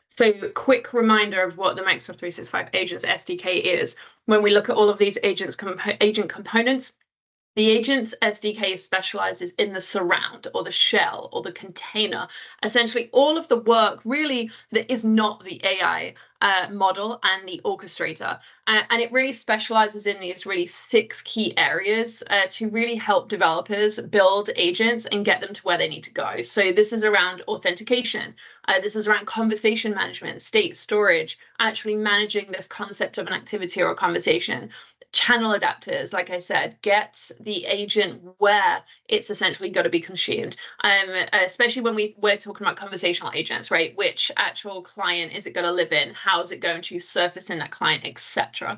So quick reminder of what the Microsoft 365 Agents SDK is. When we look at all of these agent components, the Agents SDK specializes in the surround or the shell or the container, essentially all of the work really that is not the AI model and the orchestrator. And it really specializes in these really 6 key areas to really help developers build agents and get them to where they need to go. So this is around authentication. This is around conversation management, state storage, actually managing this concept of an activity or a conversation. Channel adapters, like I said, get the agent where it's essentially got to be consumed, especially when we're talking about conversational agents, right? Which actual client is it going to live in? How is it going to surface in that client, etc.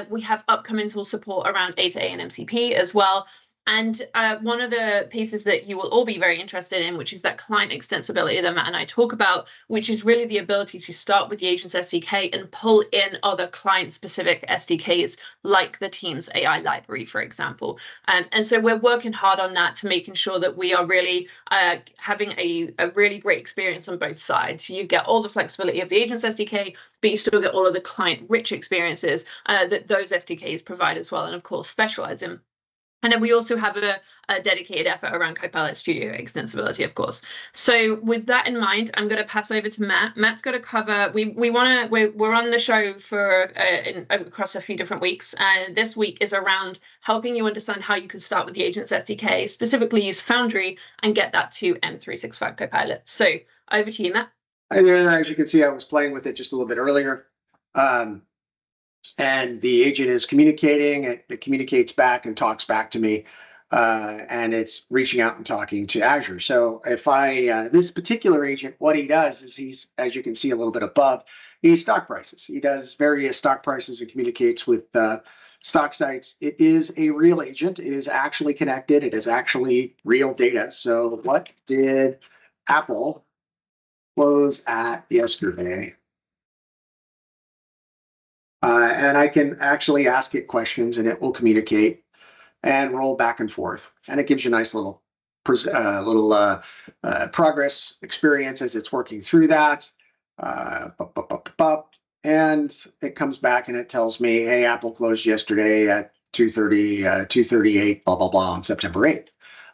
We have upcoming tool support around A2A and MCP as well. And one of the pieces that you will all be very interested in, which is that client extensibility that Matt and I talk about, which is really the ability to start with the Agents SDK and pull in other client-specific SDKs, like the Teams AI library, for example. And so we're working hard on that to making sure that we are really having a really great experience on both sides. You get all the flexibility of the Agents SDK, but you still get all of the client-rich experiences that those SDKs provide as well, and of course, specialize in. And then we also have a dedicated effort around Copilot Studio extensibility, of course. So with that in mind, I'm going to pass over to Matt. Matt's going to cover. We're on the show for across a few different weeks, and this week is around helping you understand how you can start with the Agents SDK, specifically use Foundry and get that to M365 Copilot. So over to you, Matt. Hi there. As you can see, I was playing with it just a little bit earlier. And the agent is communicating, it communicates back and talks back to me, and it's reaching out and talking to Azure. So if this particular agent, what he does is he's, as you can see a little bit above, he's stock prices. He does various stock prices and communicates with stock sites. It is a real agent. It is actually connected. It is actually real data. So what did Apple close at yesterday? And I can actually ask it questions and it will communicate and roll back and forth. And it gives you a nice little progress experience as it's working through that. And it comes back and it tells me, hey, Apple closed yesterday at 2:38, blah, blah, blah, on September 8th.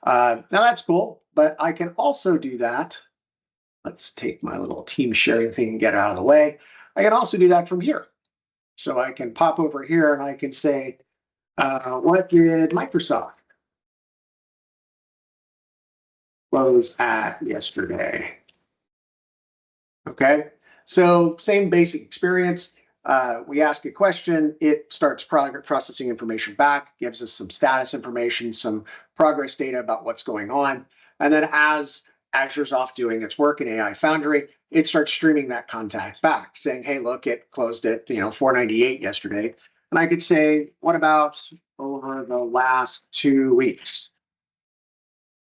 Now that's cool, but I can also do that. Let's take my little team sharing thing and get out of the way. I can also do that from here. So I can pop over here and I can say, what did Microsoft close at yesterday? Okay, so same basic experience. We ask a question, it starts processing information back, gives us some status information, some progress data about what's going on. And then as Azure's off doing its work in AI Foundry, it starts streaming that contact back, saying, hey, look, it closed at 498 yesterday. And I could say, what about over the last 2 weeks?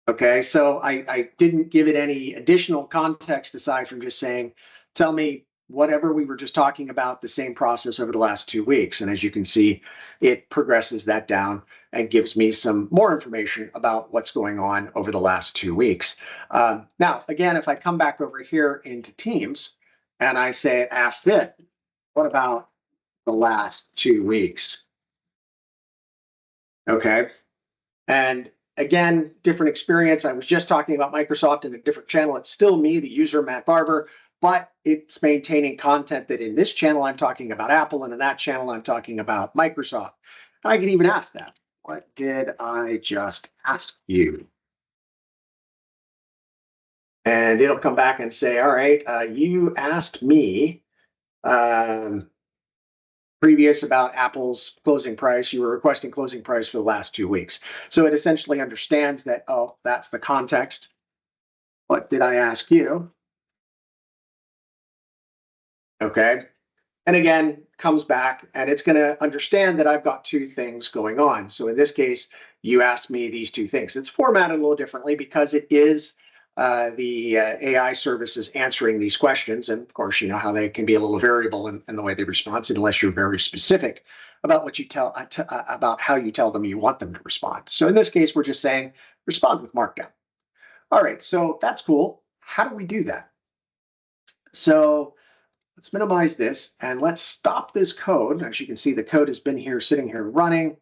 Okay, so I didn't give it any additional context aside from just saying, tell me whatever we were just talking about, the same process over the last 2 weeks. And as you can see, it progresses that down and gives me some more information about what's going on over the last 2 weeks. Now, again, if I come back over here into Teams and I say, ask it, what about the last 2 weeks? Okay. And again, different experience. I was just talking about Microsoft in a different channel. It's still me, the user, Matt Barbour, but it's maintaining content that in this channel, I'm talking about Apple, and in that channel, I'm talking about Microsoft. And I can even ask that. What did I just ask you? And it'll come back and say, all right, you asked me previous about Apple's closing price. You were requesting closing price for the last 2 weeks. So it essentially understands that, oh, that's the context. What did I ask you? Okay. And again, comes back and it's going to understand that I've got 2 things going on. So in this case, you asked me these 2 things. It's formatted a little differently because it is the AI services answering these questions. And of course, you know how they can be a little variable in the way they respond unless you're very specific about what you tell about how you tell them you want them to respond. So in this case, we're just saying respond with Markdown. All right, so that's cool. How do we do that? So let's minimize this and let's stop this code. As you can see, the code has been here, sitting here running.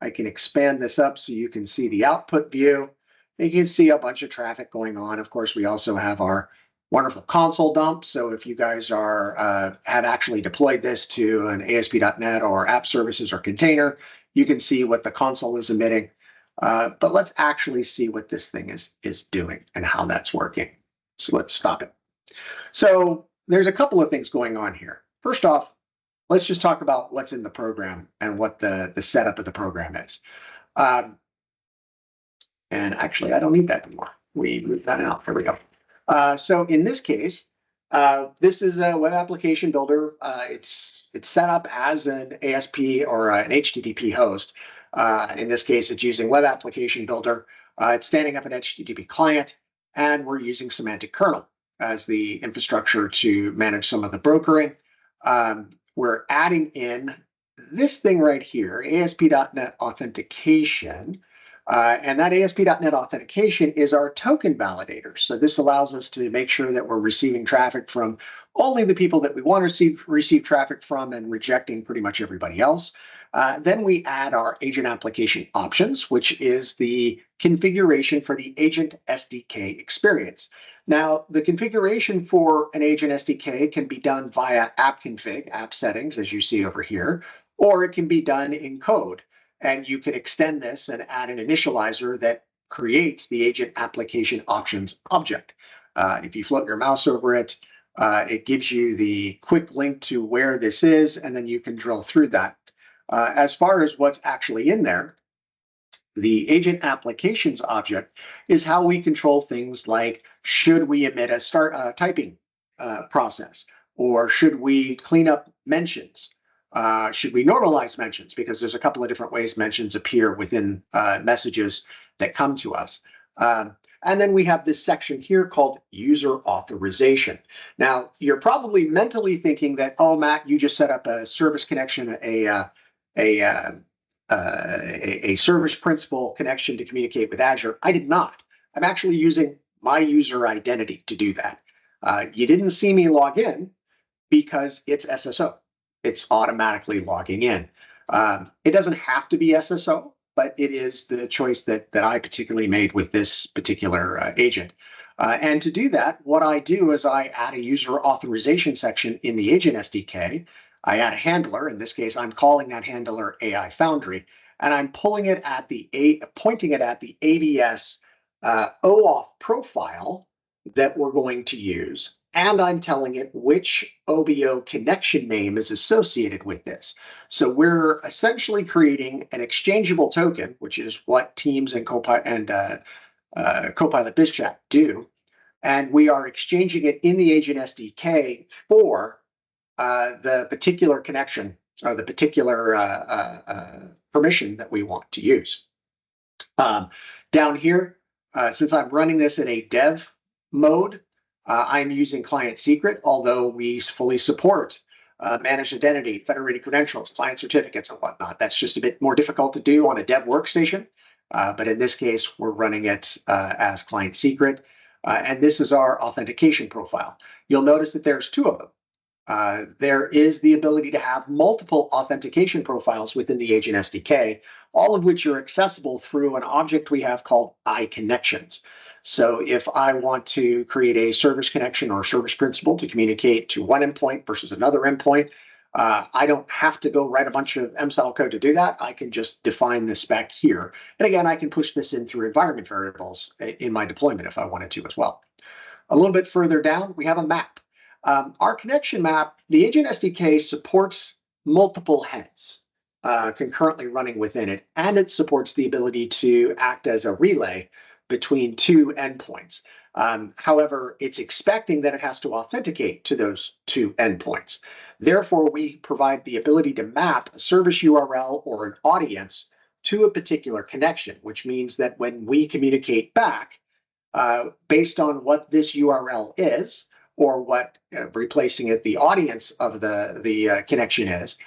I can expand this up so you can see the output view. You can see a bunch of traffic going on. Of course, we also have our wonderful console dump. So if you guys have actually deployed this to an ASP.NET or app services or container, you can see what the console is emitting. But let's actually see what this thing is doing and how that's working. So let's stop it. So there's a couple of things going on here. First off, let's just talk about what's in the program and what the setup of the program is. And actually, I don't need that anymore. We moved that out. There we go. So in this case, this is a web application builder. It's set up as an ASP or an HTTP host. In this case, it's using web application builder. It's standing up an HTTP client, and we're using semantic kernel as the infrastructure to manage some of the brokering. We're adding in this thing right here, ASP.NET authentication. And that ASP.NET authentication is our token validator. So this allows us to make sure that we're receiving traffic from only the people that we want to receive traffic from and rejecting pretty much everybody else. Then we add our agent application options, which is the configuration for the Agent SDK experience. Now, the configuration for an Agent SDK can be done via app config, app settings, as you see over here, or it can be done in code. And you can extend this and add an initializer that creates the agent application options object. If you float your mouse over it, it gives you the quick link to where this is, and then you can drill through that. As far as what's actually in there, the agent applications object is how we control things like, should we emit a typing process, or should we clean up mentions? Should we normalize mentions? Because there's a couple of different ways mentions appear within messages that come to us. And then we have this section here called user authorization. Now, you're probably mentally thinking that, oh, Matt, you just set up a service connection, a service principal connection to communicate with Azure. I did not. I'm actually using my user identity to do that. You didn't see me log in because it's SSO. It's automatically logging in. It doesn't have to be SSO, but it is the choice that I particularly made with this particular agent. And to do that, what I do is I add a user authorization section in the Agent SDK. I add a handler. In this case, I'm calling that handler AI Foundry, and I'm pointing it at the ABS OAuth profile that we're going to use. And I'm telling it which OBO connection name is associated with this. So we're essentially creating an exchangeable token, which is what Teams and Copilot BizChat do. And we are exchanging it in the Agent SDK for the particular connection or the particular permission that we want to use. Down here, since I'm running this in a dev mode, I'm using client secret, although we fully support managed identity, federated credentials, client certificates, and whatnot. That's just a bit more difficult to do on a dev workstation. But in this case, we're running it as client secret. And this is our authentication profile. You'll notice that there's two of them. There is the ability to have multiple authentication profiles within the Agent SDK, all of which are accessible through an object we have called iConnections. So if I want to create a service connection or service principal to communicate to one endpoint versus another endpoint, I don't have to go write a bunch of MSAL code to do that. I can just define the spec here. And again, I can push this in through environment variables in my deployment if I wanted to as well. A little bit further down, we have a map. Our connection map, the Agent SDK supports multiple heads concurrently running within it, and it supports the ability to act as a relay between two endpoints. However, it's expecting that it has to authenticate to those two endpoints. Therefore, we provide the ability to map a service URL or an audience to a particular connection, which means that when we communicate back, based on what this URL is, or what replacing it, the audience of the connection is,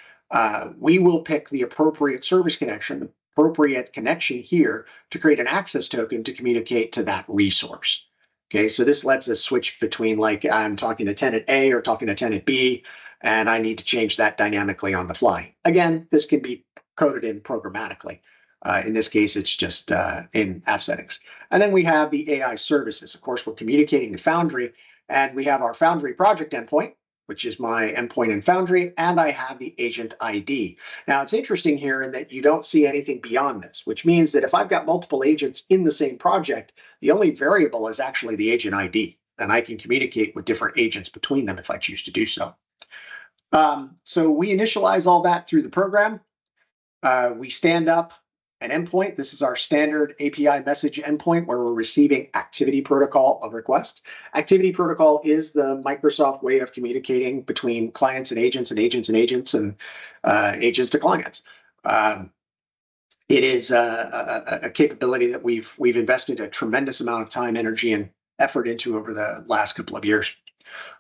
we will pick the appropriate service connection, appropriate connection here to create an access token to communicate to that resource. Okay, so this lets us switch between, like, I'm talking to tenant A or talking to tenant B, and I need to change that dynamically on the fly. Again, this can be coded in programmatically. In this case, it's just in app settings. And then we have the AI services. Of course, we're communicating to Foundry, and we have our Foundry project endpoint, which is my endpoint in Foundry, and I have the agent ID. Now, it's interesting here in that you don't see anything beyond this, which means that if I've got multiple agents in the same project, the only variable is actually the agent ID, and I can communicate with different agents between them if I choose to do so. So we initialize all that through the program. We stand up an endpoint. This is our standard API message endpoint where we're receiving activity protocol of requests. Activity protocol is the Microsoft way of communicating between clients and agents and agents and agents and agents to clients. It is a capability that we've invested a tremendous amount of time, energy, and effort into over the last couple of years.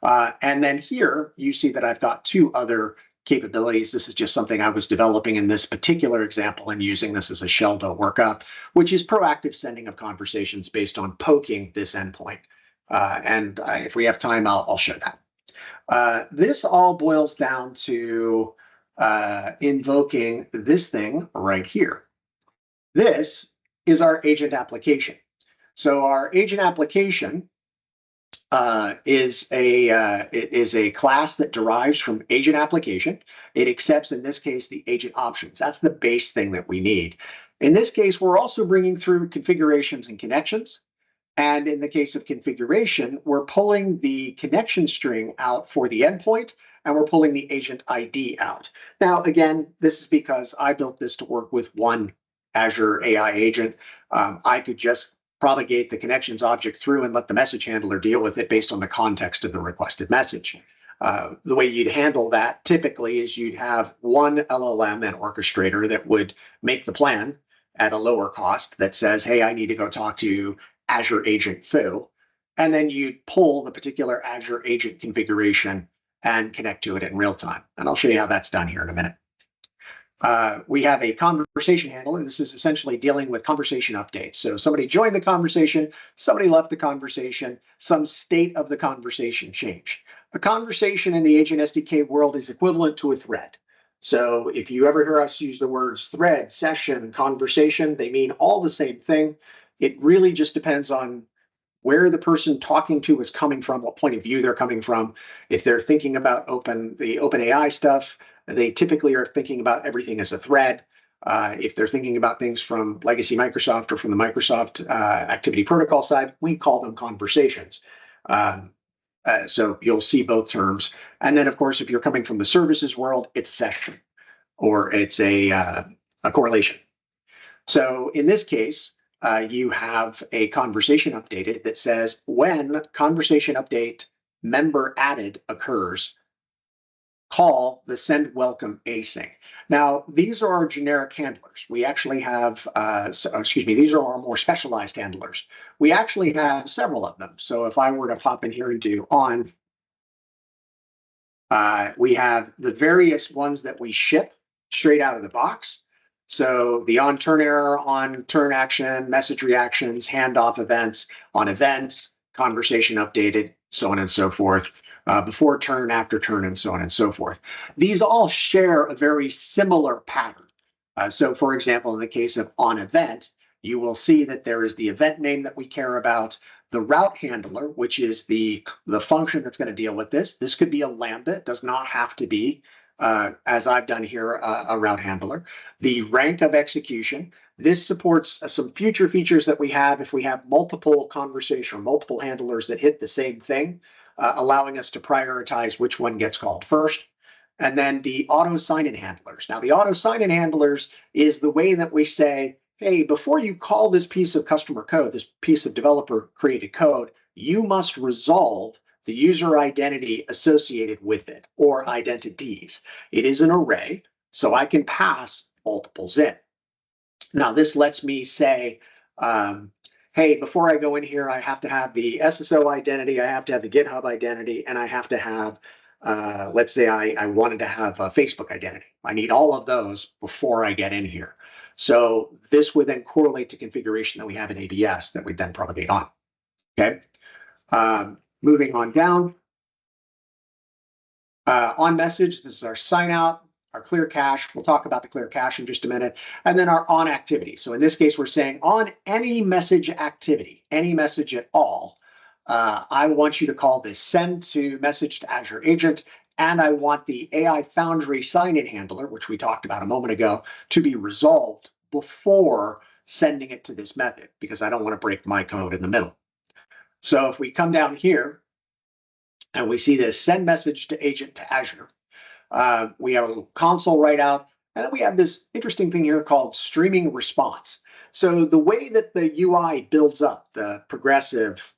And then here you see that I've got two other capabilities. This is just something I was developing in this particular example and using this as a shell to work up, which is proactive sending of conversations based on poking this endpoint. And if we have time, I'll show that. This all boils down to invoking this thing right here. This is our agent application. So our agent application is a class that derives from agent application. It accepts, in this case, the agent options. That's the base thing that we need. In this case, we're also bringing through configurations and connections. And in the case of configuration, we're pulling the connection string out for the endpoint, and we're pulling the agent ID out. Now, again, this is because I built this to work with one Azure AI agent. I could just propagate the connections object through and let the message handler deal with it based on the context of the requested message. The way you'd handle that typically is you'd have one LLM and orchestrator that would make the plan at a lower cost that says, hey, I need to go talk to Azure Agent Phil. And then you'd pull the particular Azure agent configuration and connect to it in real time. And I'll show you how that's done here in a minute. We have a conversation handler. This is essentially dealing with conversation updates. So somebody joined the conversation, somebody left the conversation, some state of the conversation changed. A conversation in the Agent SDK world is equivalent to a thread. So if you ever hear us use the words thread, session, conversation, they mean all the same thing. It really just depends on where the person talking to is coming from, what point of view they're coming from. If they're thinking about the OpenAI stuff, they typically are thinking about everything as a thread. If they're thinking about things from legacy Microsoft or from the Microsoft activity protocol side, we call them conversations. So you'll see both terms. And then, of course, if you're coming from the services world, it's a session or it's a correlation. So in this case, you have a conversation updated that says when conversation update member added occurs, call the send welcome async. Now, these are our generic handlers. We actually have, these are our more specialized handlers. We actually have several of them. So if I were to pop in here and do on, we have the various ones that we ship straight out of the box. So the on turn error, on turn action, message reactions, handoff events, on events, conversation updated, so on and so forth. Before turn, after turn, and so on and so forth. These all share a very similar pattern. So for example, in the case of on event, you will see that there is the event name that we care about, the route handler, which is the function that's going to deal with this. This could be a Lambda. It does not have to be, as I've done here, a route handler. The rank of execution. This supports some future features that we have if we have multiple conversation or multiple handlers that hit the same thing. Allowing us to prioritize which one gets called first. And then the auto sign-in handlers. Now, the auto sign-in handlers is the way that we say, hey, before you call this piece of customer code, this piece of developer-created code, you must resolve the user identity associated with it, or identities. It is an array, so I can pass multiples in. Now, this lets me say, hey, before I go in here, I have to have the SSO identity, I have to have the GitHub identity, and I have to have, let's say I wanted to have a Facebook identity. I need all of those before I get in here. So this would then correlate to configuration that we have in ABS that we then propagate on. Okay. Moving on down. On message, this is our sign out, our clear cache. We'll talk about the clear cache in just a minute. And then our on activity. So in this case, we're saying on any message activity, any message at all, I want you to call this send to message to Azure agent. And I want the AI Foundry sign-in handler, which we talked about a moment ago, to be resolved before sending it to this method, because I don't want to break my code in the middle. So if we come down here and we see this send message to agent to Azure, we have a little console write out, and then we have this interesting thing here called streaming response. So the way that the UI builds up the progressive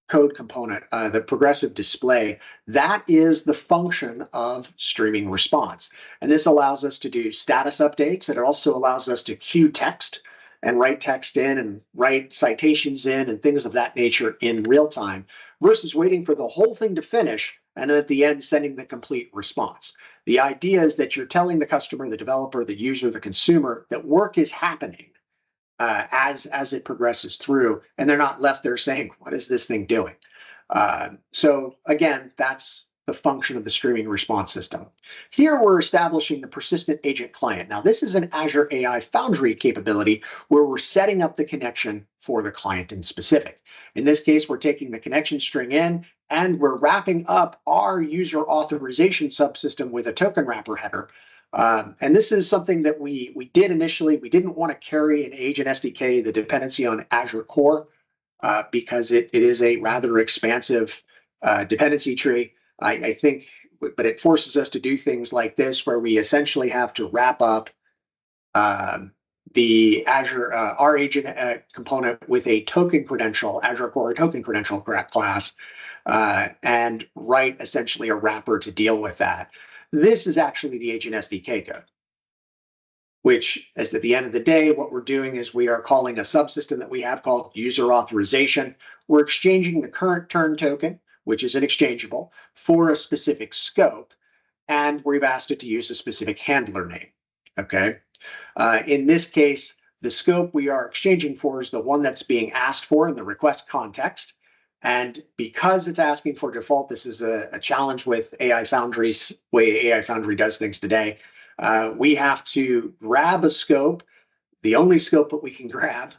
code component, the progressive display, that is the function of streaming response. And this allows us to do status updates. It also allows us to queue text and write text in and write citations in and things of that nature in real time versus waiting for the whole thing to finish and at the end sending the complete response. The idea is that you're telling the customer, the developer, the user, the consumer that work is happening as it progresses through, and they're not left there saying, what is this thing doing? So again, that's the function of the streaming response system. Here we're establishing the persistent agent client. Now this is an Azure AI Foundry capability where we're setting up the connection for the client in specific. In this case, we're taking the connection string in and we're wrapping up our user authorization subsystem with a token wrapper header. And this is something that we did initially. We didn't want to carry an Agent SDK, the dependency on Azure Core, because it is a rather expansive dependency tree. I think, but it forces us to do things like this, where we essentially have to wrap up the Azure our agent component with a token credential, Azure Core token credential class, and write essentially a wrapper to deal with that. This is actually the Agent SDK code, which is at the end of the day, what we're doing is we are calling a subsystem that we have called user authorization. We're exchanging the current turn token, which is inexchangeable, for a specific scope, and we've asked it to use a specific handler name. Okay. In this case, the scope we are exchanging for is the one that's being asked for in the request context. And because it's asking for default, this is a challenge with AI Foundry's way AI Foundry does things today. We have to grab a scope, the only scope that we can grab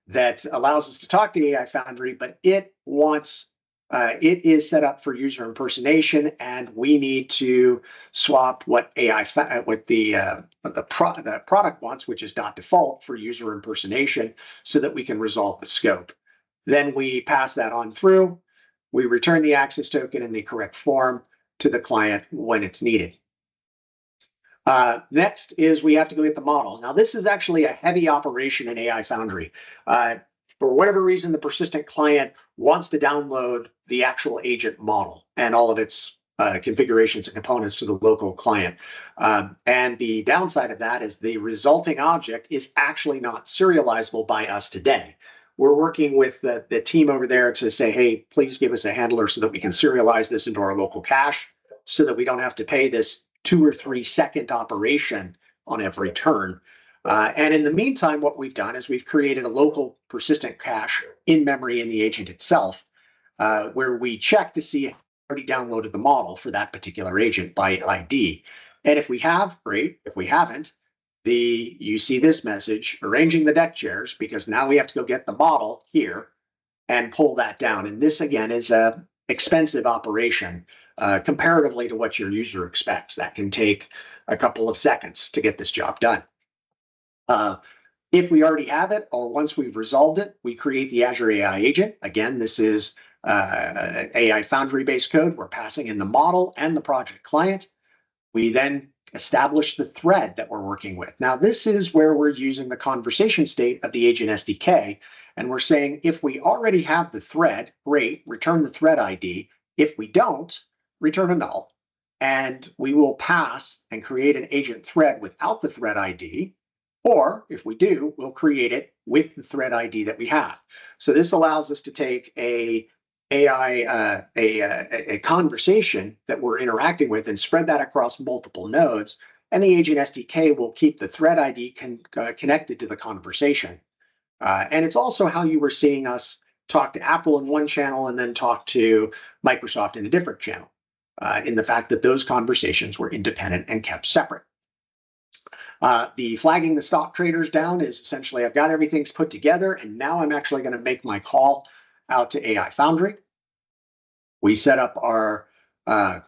that allows us to talk to AI Foundry, but it wants, it is set up for user impersonation, and we need to swap what the product wants, which is .default, for user impersonation, so that we can resolve the scope. Then we pass that on through. We return the access token in the correct form to the client when it's needed. Next is we have to go get the model. Now, this is actually a heavy operation in AI Foundry. For whatever reason, the persistent client wants to download the actual agent model and all of its configurations and components to the local client. And the downside of that is the resulting object is actually not serializable by us today. We're working with the team over there to say, hey, please give us a handler so that we can serialize this into our local cache so that we don't have to pay this 2 or 3 second operation on every turn. And in the meantime, what we've done is we've created a local persistent cache in memory in the agent itself, where we check to see if we already downloaded the model for that particular agent by ID. And if we have, great. If we haven't, you see this message, arranging the deck chairs, because now we have to go get the model here and pull that down. And this, again, is a expensive operation comparatively to what your user expects. That can take a couple of seconds to get this job done. If we already have it, or once we've resolved it, we create the Azure AI agent. Again, this is AI Foundry-based code. We're passing in the model and the project client. We then establish the thread that we're working with. Now, this is where we're using the conversation state of the Agent SDK, and we're saying if we already have the thread, great, return the thread ID. If we don't, return a null, and we will pass and create an agent thread without the thread ID, or if we do, we'll create it with the thread ID that we have. So this allows us to take a conversation that we're interacting with and spread that across multiple nodes and the Agent SDK will keep the thread ID connected to the conversation. And it's also how you were seeing us talk to Apple in one channel and then talk to Microsoft in a different channel, in the fact that those conversations were independent and kept separate. The flagging the stock traders down is essentially I've got everything's put together, and now I'm actually going to make my call out to AI Foundry. We set up our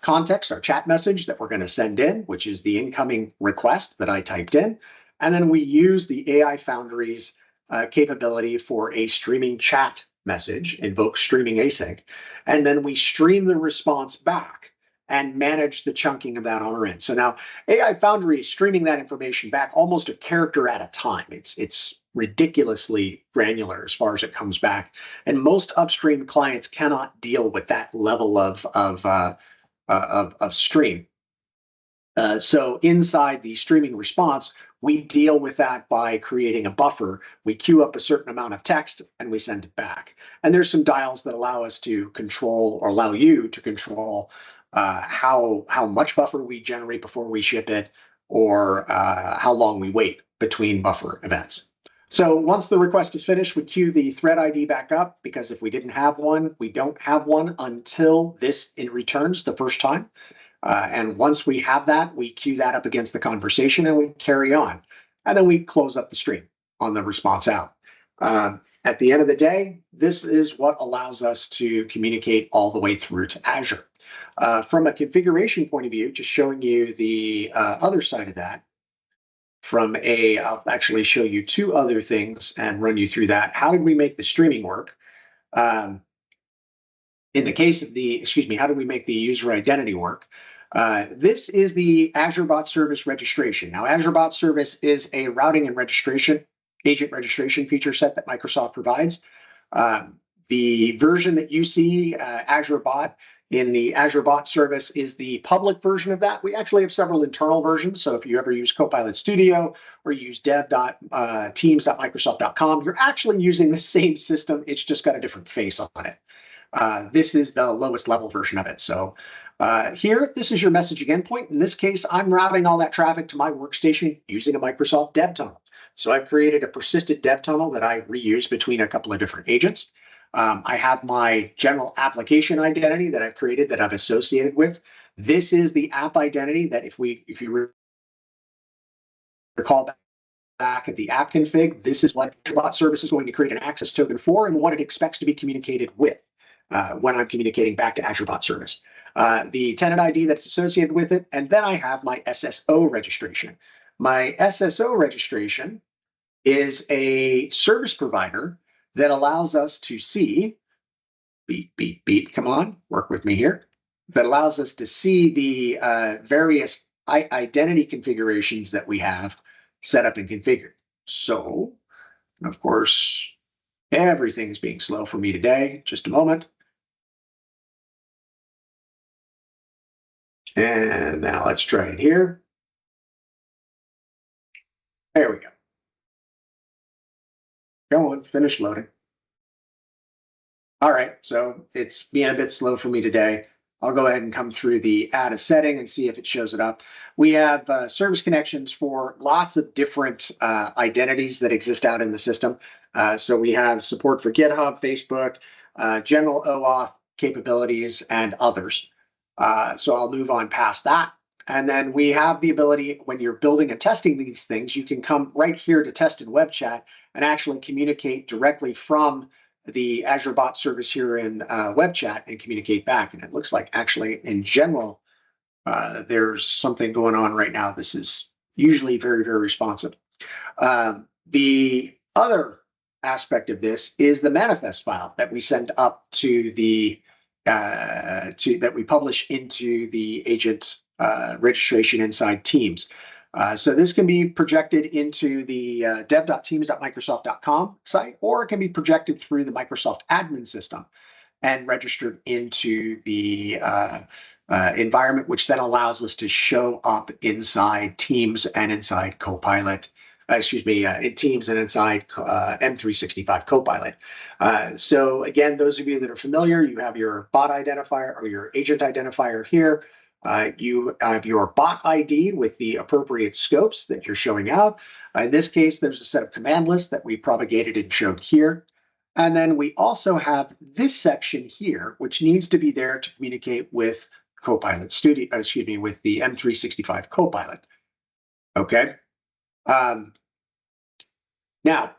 context, our chat message that we're going to send in, which is the incoming request that I typed in. And then we use the AI Foundry's capability for a streaming chat message, invoke streaming async, and then we stream the response back and manage the chunking of that on our end. So now AI Foundry is streaming that information back almost a character at a time. It's ridiculously granular as far as it comes back, and most upstream clients cannot deal with that level of stream. So inside the streaming response, we deal with that by creating a buffer. We queue up a certain amount of text and we send it back. And there's some dials that allow us to control, or allow you to control, how much buffer we generate before we ship it, or how long we wait between buffer events. So once the request is finished, we queue the thread ID back up, because if we didn't have one, we don't have one until it returns the first time. And once we have that, we queue that up against the conversation and we carry on. And then we close up the stream on the response out. At the end of the day, this is what allows us to communicate all the way through to Azure. From a configuration point of view, just showing you the other side of that, I'll actually show you two other things and run you through that. How did we make the streaming work? In the case of how did we make the user identity work? This is the Azure Bot Service registration. Now, Azure Bot Service is a routing and agent registration feature set that Microsoft provides. The version that you see, Azure Bot, in the Azure Bot Service is the public version of that. We actually have several internal versions. So if you ever use Copilot Studio or use dev.teams.microsoft.com, you're actually using the same system. It's just got a different face on it. This is the lowest level version of it. So here, this is your messaging endpoint. In this case, I'm routing all that traffic to my workstation using a Microsoft dev tunnel. So I've created a persistent dev tunnel that I reuse between a couple of different agents. I have my general application identity that I've created that I've associated with. This is the app identity that if you recall back at the app config, this is what bot service is going to create an access token for and what it expects to be communicated with when I'm communicating back to Azure Bot Service. The tenant ID that's associated with it, and then I have my SSO registration. My SSO registration is a service provider that allows us to see, come on, work with me here, that allows us to see the various identity configurations that we have set up and configured. So, of course, everything's being slow for me today. Just a moment. And now let's try it here. There we go. Go on, finish loading. All right, so it's being a bit slow for me today. I'll go ahead and come through the add a setting and see if it shows it up. We have service connections for lots of different identities that exist out in the system. So we have support for GitHub, Facebook, general OAuth capabilities, and others. So I'll move on past that. And then we have the ability, when you're building and testing these things, you can come right here to test in web chat and actually communicate directly from the Azure Bot Service here in web chat and communicate back. And it looks like actually in general, there's something going on right now. This is usually very, very responsive. The other aspect of this is the manifest file that we send up to the that we publish into the agent registration inside Teams. So this can be projected into the dev.teams.microsoft.com site, or it can be projected through the Microsoft admin system and registered into the environment, which then allows us to show up inside Teams and inside Copilot. In Teams and inside M365 Copilot. So again, those of you that are familiar, you have your bot identifier or your agent identifier here. You have your bot ID with the appropriate scopes that you're showing out. In this case, there's a set of command lists that we propagated and showed here. And then we also have this section here, which needs to be there to communicate with Copilot Studio, with the M365 Copilot. Okay. Now,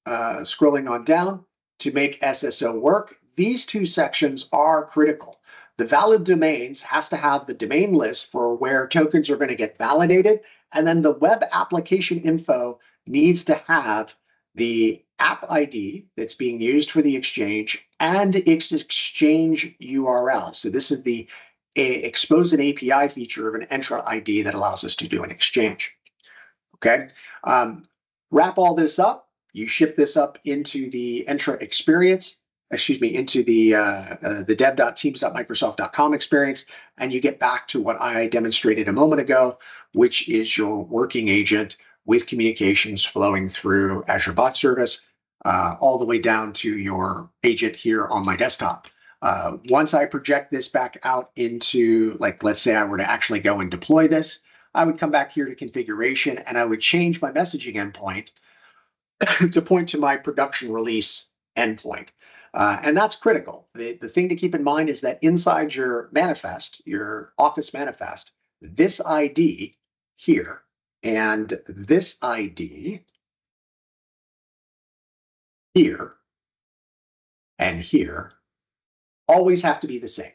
scrolling on down, to make SSO work, these two sections are critical. The valid domains has to have the domain list for where tokens are going to get validated, and then the web application info needs to have the app ID that's being used for the exchange and its exchange URL. So this is the expose an API feature of an Entra ID that allows us to do an exchange. Okay, wrap all this up. You ship this up into the Entra experience, into the dev.teams.microsoft.com experience, and you get back to what I demonstrated a moment ago, which is your working agent with communications flowing through Azure Bot Service, all the way down to your agent here on my desktop. Once I project this back out into, like, let's say I were to actually go and deploy this, I would come back here to configuration and I would change my messaging endpoint to point to my production release endpoint. And that's critical. The thing to keep in mind is that inside your manifest, your Office manifest, this ID here and this ID here and here always have to be the same.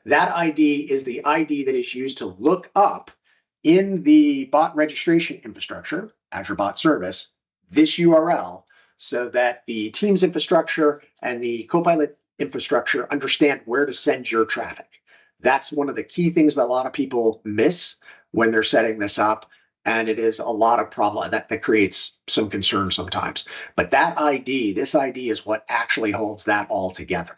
That ID is the ID that is used to look up in the bot registration infrastructure, Azure Bot Service, this URL, so that the Teams infrastructure and the Copilot infrastructure understand where to send your traffic. That's one of the key things that a lot of people miss when they're setting this up, and it is a lot of problem that creates some concern sometimes. But that ID, this ID is what actually holds that all together.